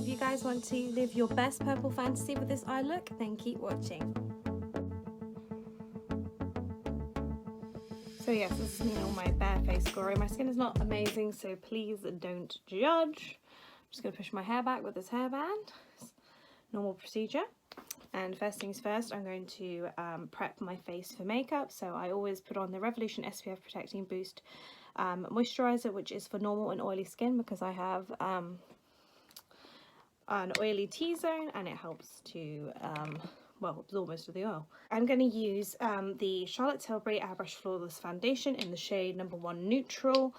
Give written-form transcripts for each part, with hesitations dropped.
if you guys want to live your best purple fantasy with this eye look, then keep watching. So yes, this is me on my bare face glory. My skin is not amazing, so please don't judge. I'm just going to push my hair back with this hairband. Normal procedure. And first things first, I'm going to prep my face for makeup. So I always put on the Revolution SPF Protecting Boost moisturizer, which is for normal and oily skin, because I have an oily T-zone and it helps to well, absorb most of the oil. I'm going to use the Charlotte Tilbury Airbrush Flawless Foundation in the shade number 1 Neutral.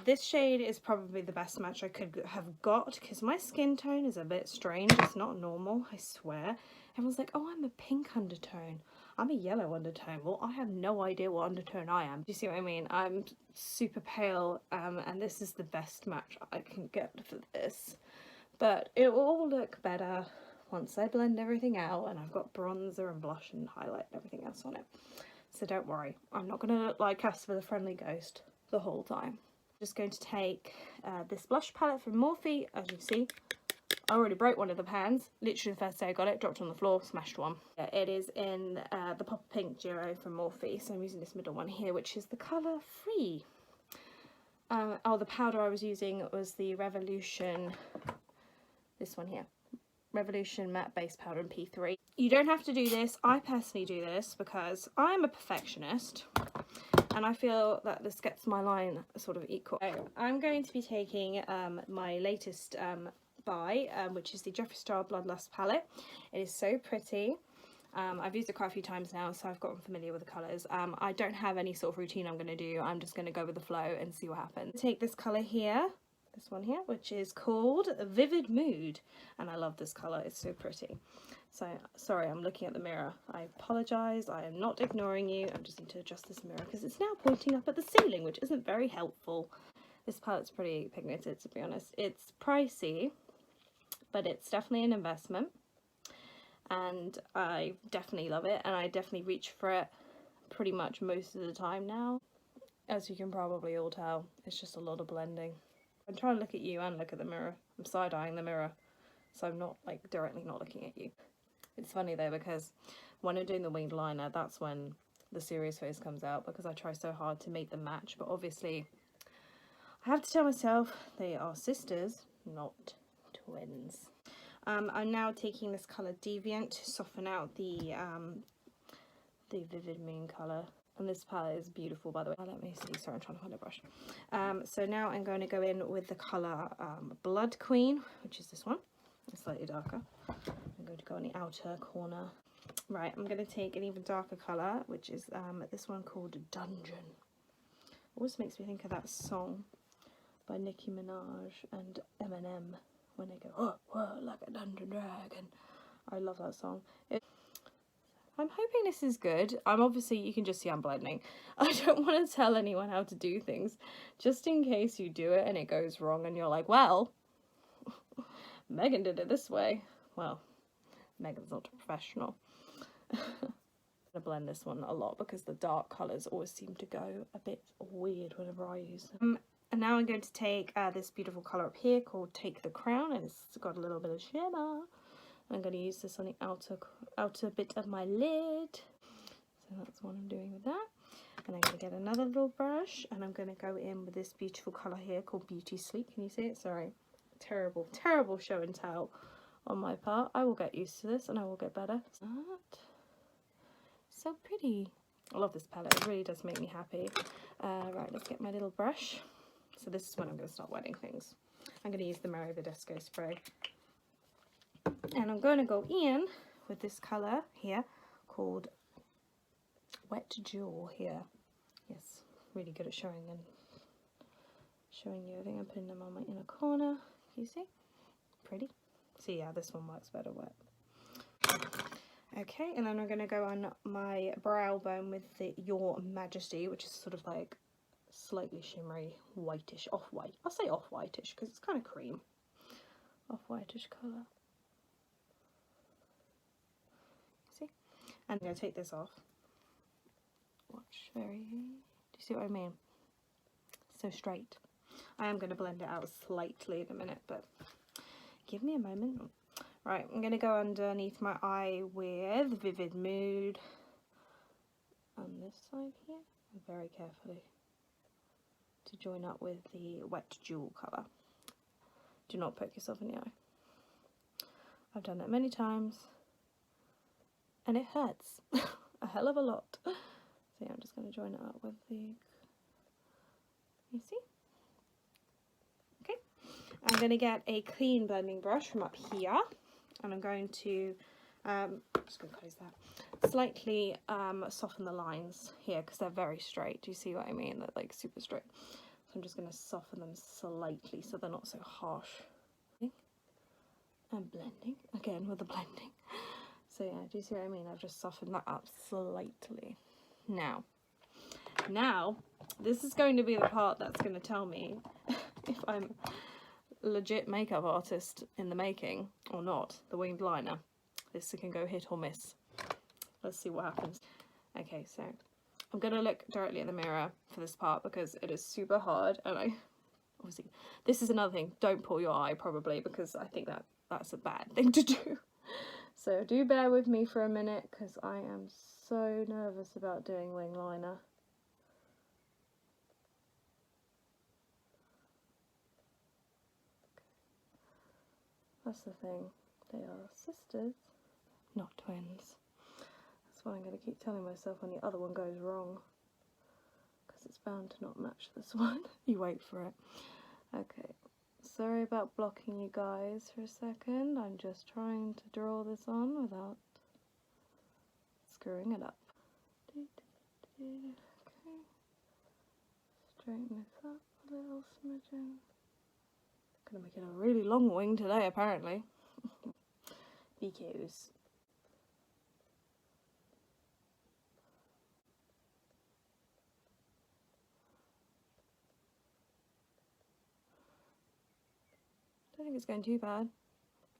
This shade is probably the best match I could have got because my skin tone is a bit strange. It's not normal, I swear. Everyone's like, oh, I'm a pink undertone. I'm a yellow undertone. Well, I have no idea what undertone I am. Do you see what I mean? I'm super pale, and this is the best match I can get for this. But it will all look better once I blend everything out, and I've got bronzer and blush and highlight and everything else on it. So don't worry, I'm not going to look like Casper the Friendly Ghost the whole time. I'm just going to take this blush palette from Morphe. As you see, I already broke one of the pans. Literally the first day I got it, dropped on the floor, smashed one. It is in the Pop Pink Duo from Morphe, so I'm using this middle one here, which is the colour Free. Oh, the powder I was using was the Revolution, this one here. Revolution Matte Base Powder in P3. You don't have to do this. I personally do this because I'm a perfectionist and I feel that this gets my line sort of equal. So I'm going to be taking my latest buy, which is the Jeffree Star Bloodlust palette. It is so pretty. I've used it quite a few times now, so I've gotten familiar with the colours. I don't have any sort of routine I'm going to do. I'm just going to go with the flow and see what happens. Take this colour here. This one here, which is called Vivid Mood, and I love this colour. It's so pretty. So sorry, I'm looking at the mirror. I apologise. I am not ignoring you. I just need to adjust this mirror because it's now pointing up at the ceiling, which isn't very helpful. This palette's pretty pigmented, to be honest. It's pricey, but it's definitely an investment, and I definitely love it, and I definitely reach for it pretty much most of the time now. As you can probably all tell, it's just a lot of blending. I'm trying to look at you and look at the mirror. I'm side-eyeing the mirror, so I'm not like directly not looking at you. It's funny though, because when I'm doing the winged liner, that's when the serious face comes out, because I try so hard to make them match, but obviously I have to tell myself they are sisters, not twins. I'm now taking this colour Deviant to soften out the Vivid Moon colour. And this palette is beautiful, by the way. Let me see. Sorry, I'm trying to find a brush. So now I'm going to go in with the colour Blood Queen, which is this one. It's slightly darker. I'm going to go on the outer corner. Right, I'm going to take an even darker colour, which is this one called Dungeon. Always makes me think of that song by Nicki Minaj and Eminem when they go, oh, whoa, like a dungeon dragon. I love that song. I'm hoping this is good. Obviously, you can just see I'm blending. I don't want to tell anyone how to do things, just in case you do it and it goes wrong and you're like, well, Megan did it this way. Well, Megan's not a professional. I'm going to blend this one a lot because the dark colours always seem to go a bit weird whenever I use them. And now I'm going to take this beautiful colour up here called Take the Crown, and it's got a little bit of shimmer. I'm going to use this on the outer bit of my lid. So that's what I'm doing with that. And I'm going to get another little brush, and I'm going to go in with this beautiful colour here called Beauty Sleep. Can you see it? Sorry. Terrible, terrible show and tell on my part. I will get used to this and I will get better. So pretty. I love this palette. It really does make me happy. Right, let's get my little brush. So this is when I'm going to start wetting things. I'm going to use the Mario Badescu spray. And I'm going to go in with this colour here called Wet Jewel here. Yes, really good at showing you. I think I'm putting them on my inner corner. You see? Pretty. So yeah, this one works better wet. Okay, and then I'm going to go on my brow bone with the Your Majesty, which is sort of like slightly shimmery, whitish, off-white. I'll say off-whitish because it's kind of cream. Off-whitish colour. See? And I'm going to take this off. Watch very... Do you see what I mean? So straight. I am going to blend it out slightly in a minute, but give me a moment. Right, I'm going to go underneath my eye with Vivid Mood on this side here, very carefully, to join up with the Wet Jewel colour. Do not poke yourself in the eye. I've done that many times and it hurts a hell of a lot. So yeah, I'm just going to join it up with the, you see? Okay, I'm going to get a clean blending brush from up here, and I'm going to, just going to close that, slightly soften the lines here because they're very straight. Do you see what I mean? They're like super straight. So I'm just going to soften them slightly so they're not so harsh. And blending, again with the blending. So yeah, do you see what I mean? I've just softened that up slightly. Now, this is going to be the part that's going to tell me if I'm a legit makeup artist in the making or not. The winged liner. This can go hit or miss. Let's see what happens. Okay, so I'm going to look directly in the mirror for this part because it is super hard, and obviously this is another thing. Don't pull your eye probably, because I think that's a bad thing to do. So do bear with me for a minute because I am so nervous about doing wing liner. That's the thing. They are sisters, not twins. That's what I'm going to keep telling myself when the other one goes wrong, because it's bound to not match this one. You wait for it. Okay. Sorry about blocking you guys for a second. I'm just trying to draw this on without screwing it up. Okay. Straighten this up a little smidgen. Gonna make it a really long wing today, apparently. BQs. I think it's going too bad.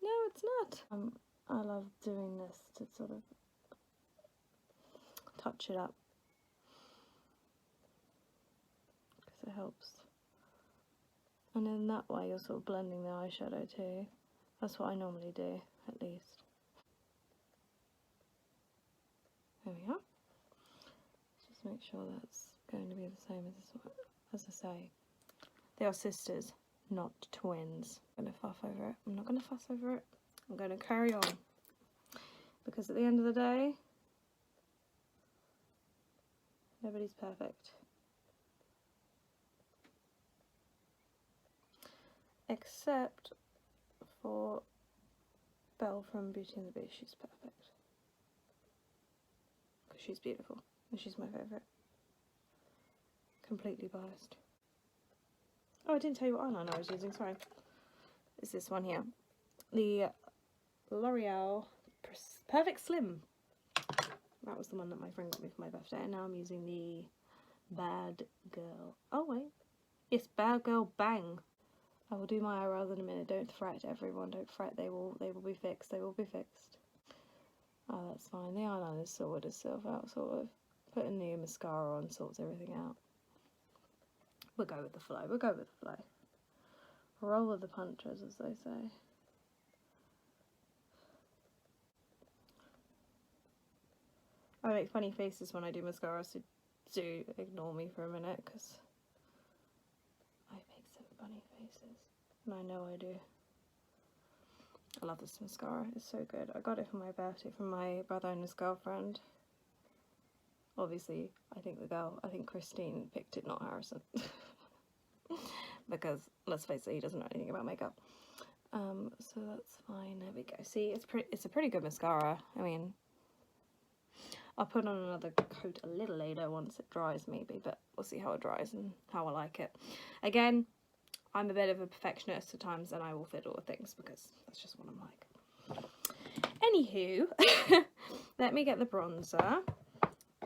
No, it's not. I love doing this to sort of touch it up because it helps. And in that way you're sort of blending the eyeshadow too. That's what I normally do, at least. There we are. Just make sure that's going to be the same as this one. As I say, they are sisters, not twins. I'm going to fuss over it. I'm not going to fuss over it. I'm going to carry on. Because at the end of the day, nobody's perfect. Except for Belle from Beauty and the Beast. She's perfect. Because she's beautiful. And she's my favourite. Completely biased. Oh, I didn't tell you what eyeliner I was using, sorry. It's this one here. The L'Oreal Perfect Slim. That was the one that my friend got me for my birthday, and now I'm using the Bad Girl. Oh, wait. Yes, Bad Girl Bang. I will do my eyebrows in a minute. Don't fret, everyone. Don't fret. They will be fixed. They will be fixed. Oh, that's fine. The eyeliner's sorted itself out, sort of. Put a new mascara on sorts everything out. We'll go with the flow. We'll go with the flow. Roll with the punches, as they say. I make funny faces when I do mascara, so do ignore me for a minute, because I make some funny faces. And I know I do. I love this mascara. It's so good. I got it for my birthday from my brother and his girlfriend. Obviously, I think Christine picked it, not Harrison. Because, let's face it, he doesn't know anything about makeup. So that's fine. There we go. See, it's a pretty good mascara. I mean, I'll put on another coat a little later once it dries maybe, but we'll see how it dries and how I like it. Again, I'm a bit of a perfectionist at times, and I will fiddle with things because that's just what I'm like. Anywho, let me get the bronzer,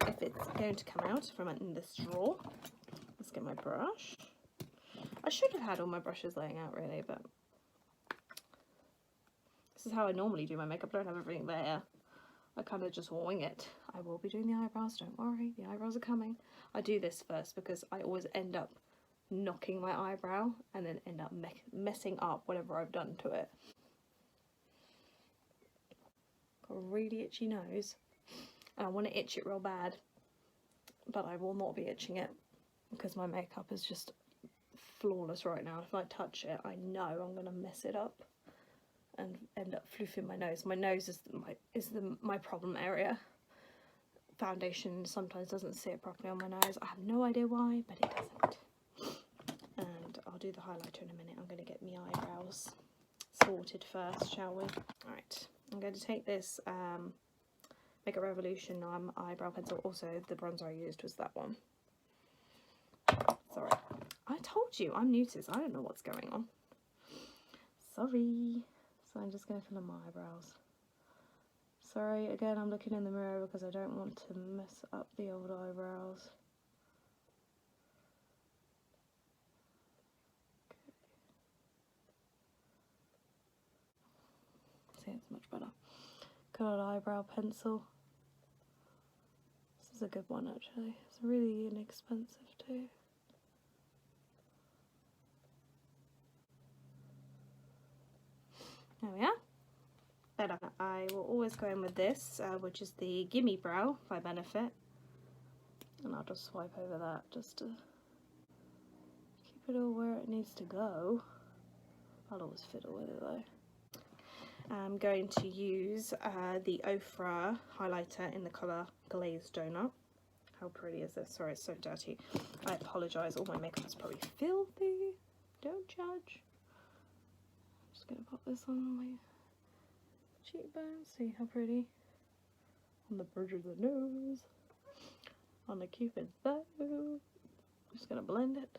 if it's going to come out from in this drawer. Let's get my brush. I should have had all my brushes laying out really, but this is how I normally do my makeup. I don't have everything there. I kind of just wing it. I will be doing the eyebrows, don't worry. The eyebrows are coming. I do this first because I always end up knocking my eyebrow and then end up messing up whatever I've done to it. Got a really itchy nose and I want to itch it real bad, but I will not be itching it because my makeup is just flawless right now. If I touch it, I know I'm going to mess it up and end up floofing my nose. My nose is my problem area. Foundation sometimes doesn't sit properly on my nose. I have no idea why, but it doesn't. And I'll do the highlighter in a minute. I'm going to get my eyebrows sorted first, shall we? Alright, I'm going to take this Makeup Revolution eyebrow pencil. Also, the bronzer I used was that one. Sorry. I told you, I'm new to this. I don't know what's going on. Sorry. So I'm just going to fill in my eyebrows. Sorry, again, I'm looking in the mirror because I don't want to mess up the old eyebrows. See, it's much better. Coloured eyebrow pencil. This is a good one, actually. It's really inexpensive too. There we are. Better. I will always go in with this, which is the GimMe Brow by Benefit. And I'll just swipe over that just to keep it all where it needs to go. I'll always fiddle with it though. I'm going to use the Ofra highlighter in the colour Glazed Donut. How pretty is this? Sorry, it's so dirty. I apologise, all my makeup is probably filthy. Don't judge. I'm just going to pop this on my cheekbones. See how pretty? On the bridge of the nose. On the cupid's bow. Just going to blend it.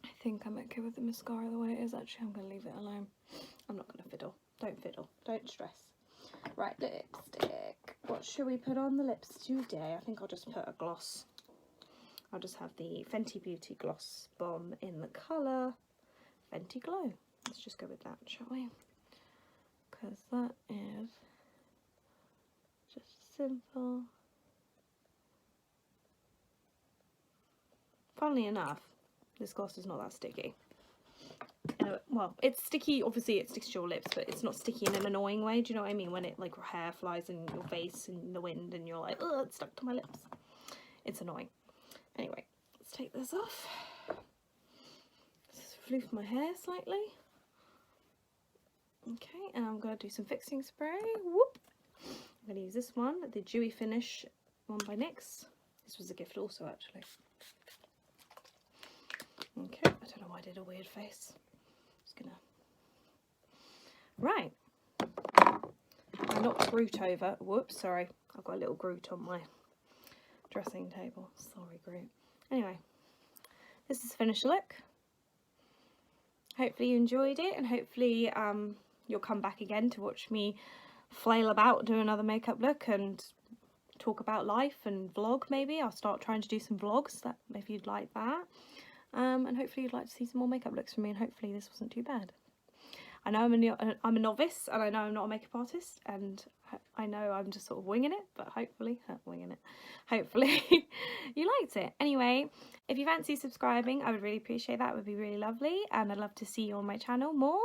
I think I'm okay with the mascara the way it is. Actually, I'm going to leave it alone. I'm not going to fiddle. Don't fiddle. Don't stress. Right, lipstick. What should we put on the lips today? I think I'll just put a gloss. I'll just have the Fenty Beauty Gloss Bomb in the colour Fenty Glow. Let's just go with that, shall we? Because that is just simple. Funnily enough, this gloss is not that sticky. Well, it's sticky, obviously it sticks to your lips, but it's not sticky in an annoying way. Do you know what I mean? When it, like, hair flies in your face in the wind and you're like, oh, it's stuck to my lips. It's annoying. Anyway, let's take this off. Just floof my hair slightly. Okay, and I'm going to do some fixing spray. Whoop! I'm going to use this one, the Dewy Finish one by NYX. This was a gift also, actually. Okay, I don't know why I did a weird face. Just gonna... Right. I knocked Groot over. Whoops, sorry. I've got a little Groot on my dressing table. Sorry, Groot. Anyway, this is the finished look. Hopefully you enjoyed it, and hopefully you'll come back again to watch me flail about, do another makeup look and talk about life and vlog maybe. I'll start trying to do some vlogs that if you'd like that. And hopefully you'd like to see some more makeup looks from me, and hopefully this wasn't too bad. I know I'm a novice, and I know I'm not a makeup artist, and I know I'm just sort of winging it, but hopefully you liked it. Anyway, if you fancy subscribing, I would really appreciate that. It would be really lovely, and I'd love to see you on my channel more.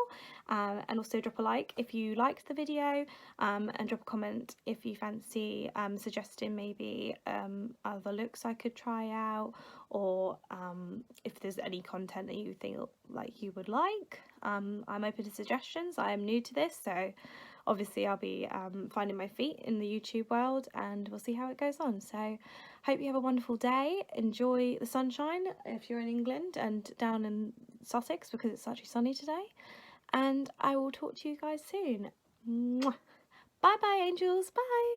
And also drop a like if you liked the video, and drop a comment if you fancy suggesting maybe other looks I could try out, or if there's any content that you think like you would like. I'm open to suggestions. I am new to this, so obviously I'll be finding my feet in the YouTube world, and we'll see how it goes on. So hope you have a wonderful day. Enjoy the sunshine if you're in England and down in Sussex, because it's actually sunny today. And I will talk to you guys soon. Mwah. Bye bye, angels. Bye.